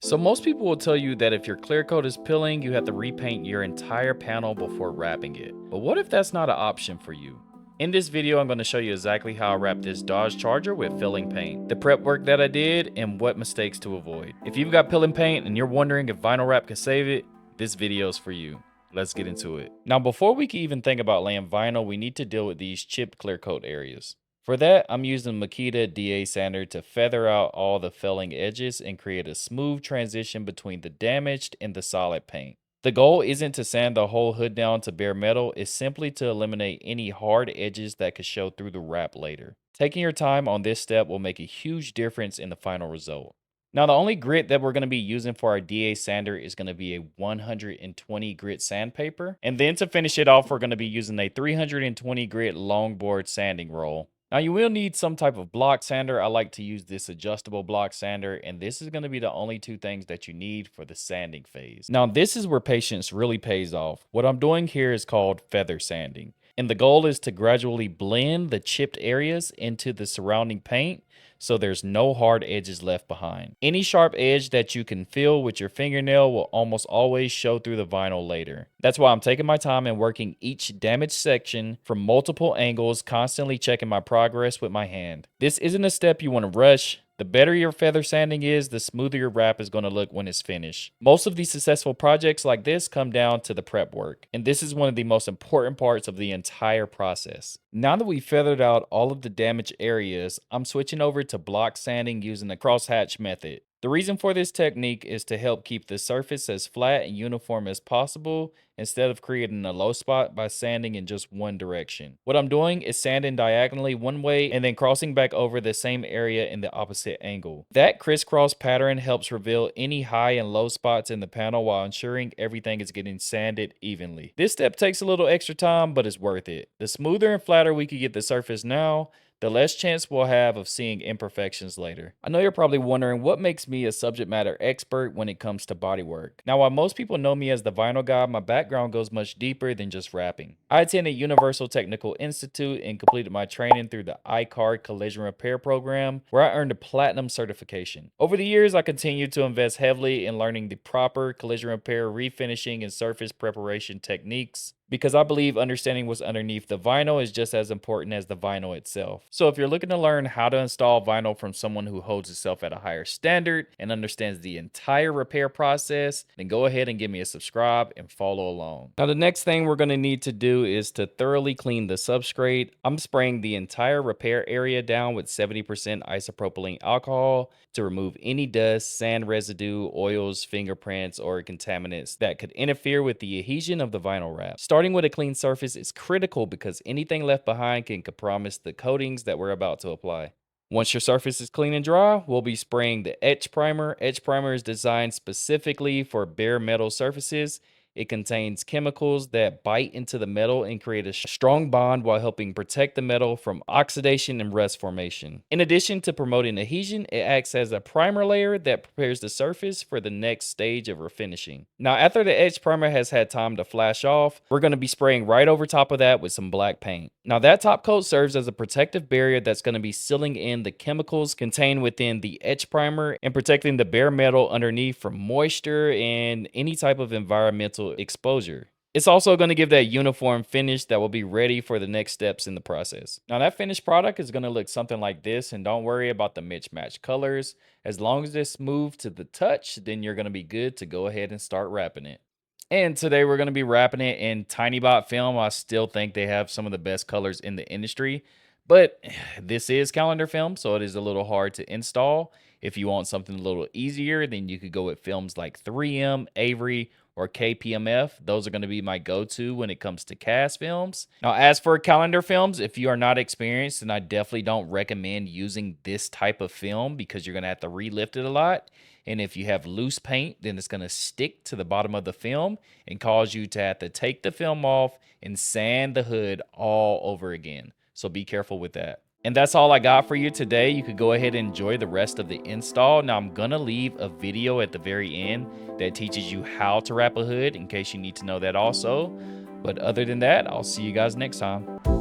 So most people will tell you that if your clear coat is peeling, you have to repaint your entire panel before wrapping it. But what if that's not an option for you? In this video, I'm going to show you exactly how I wrap this Dodge Charger with filling paint, the prep work that I did, and what mistakes to avoid. If you've got peeling paint and you're wondering if vinyl wrap can save it, this video is for you. Let's get into it. Now, before we can even think about laying vinyl, we need to deal with these chipped clear coat areas. For that, I'm using Makita DA sander to feather out all the felling edges and create a smooth transition between the damaged and the solid paint. The goal isn't to sand the whole hood down to bare metal, it's simply to eliminate any hard edges that could show through the wrap later. Taking your time on this step will make a huge difference in the final result. Now, the only grit that we're going to be using for our DA sander is going to be a 120 grit sandpaper. And then to finish it off, we're going to be using a 320 grit longboard sanding roll. Now, you will need some type of block sander. I like to use this adjustable block sander, and this is going to be the only two things that you need for the sanding phase. Now, this is where patience really pays off. What I'm doing here is called feather sanding, and the goal is to gradually blend the chipped areas into the surrounding paint so there's no hard edges left behind. Any sharp edge that you can feel with your fingernail will almost always show through the vinyl later. That's why I'm taking my time and working each damaged section from multiple angles, constantly checking my progress with my hand. This isn't a step you want to rush. The better your feather sanding is, the smoother your wrap is going to look when it's finished. Most of these successful projects like this come down to the prep work, and this is one of the most important parts of the entire process. Now that we've feathered out all of the damaged areas, I'm switching over to block sanding using the crosshatch method. The reason for this technique is to help keep the surface as flat and uniform as possible instead of creating a low spot by sanding in just one direction. What I'm doing is sanding diagonally one way and then crossing back over the same area in the opposite angle. That crisscross pattern helps reveal any high and low spots in the panel while ensuring everything is getting sanded evenly. This step takes a little extra time, but it's worth it. The smoother and flatter we can get the surface now, the less chance we'll have of seeing imperfections later. I know you're probably wondering what makes me a subject matter expert when it comes to bodywork. Now, while most people know me as the vinyl guy, my background goes much deeper than just wrapping. I attended Universal Technical Institute and completed my training through the iCard Collision Repair program, where I earned a platinum certification. Over the years, I continued to invest heavily in learning the proper collision repair, refinishing, and surface preparation techniques, because I believe understanding what's underneath the vinyl is just as important as the vinyl itself. So if you're looking to learn how to install vinyl from someone who holds itself at a higher standard and understands the entire repair process, then go ahead and give me a subscribe and follow along. Now, the next thing we're going to need to do is to thoroughly clean the substrate. I'm spraying the entire repair area down with 70% isopropylene alcohol to remove any dust, sand residue, oils, fingerprints, or contaminants that could interfere with the adhesion of the vinyl wrap. Starting with a clean surface is critical because anything left behind can compromise the coatings that we're about to apply. Once your surface is clean and dry, we'll be spraying the etch primer. Etch primer is designed specifically for bare metal surfaces. It contains chemicals that bite into the metal and create a strong bond while helping protect the metal from oxidation and rust formation. In addition to promoting adhesion, it acts as a primer layer that prepares the surface for the next stage of refinishing. Now, after the etch primer has had time to flash off, we're going to be spraying right over top of that with some black paint. Now, that top coat serves as a protective barrier that's going to be sealing in the chemicals contained within the etch primer and protecting the bare metal underneath from moisture and any type of environmental exposure. It's also going to give that uniform finish that will be ready for the next steps in the process. Now, that finished product is going to look something like this, and don't worry about the mismatched colors. As long as it's smooth to the touch, then you're going to be good to go ahead and start wrapping it. And today we're going to be wrapping it in Tiny Bot film. I still think they have some of the best colors in the industry, but this is calendar film, so it is a little hard to install. If you want something a little easier, then you could go with films like 3M, Avery, or KPMF. Those are going to be my go-to when it comes to cast films. Now, as for calendar films, if you are not experienced, then I definitely don't recommend using this type of film because you're going to have to relift it a lot. And if you have loose paint, then it's going to stick to the bottom of the film and cause you to have to take the film off and sand the hood all over again. So be careful with that. And that's all I got for you today. You could go ahead and enjoy the rest of the install. Now, I'm going to leave a video at the very end that teaches you how to wrap a hood in case you need to know that also. But other than that, I'll see you guys next time.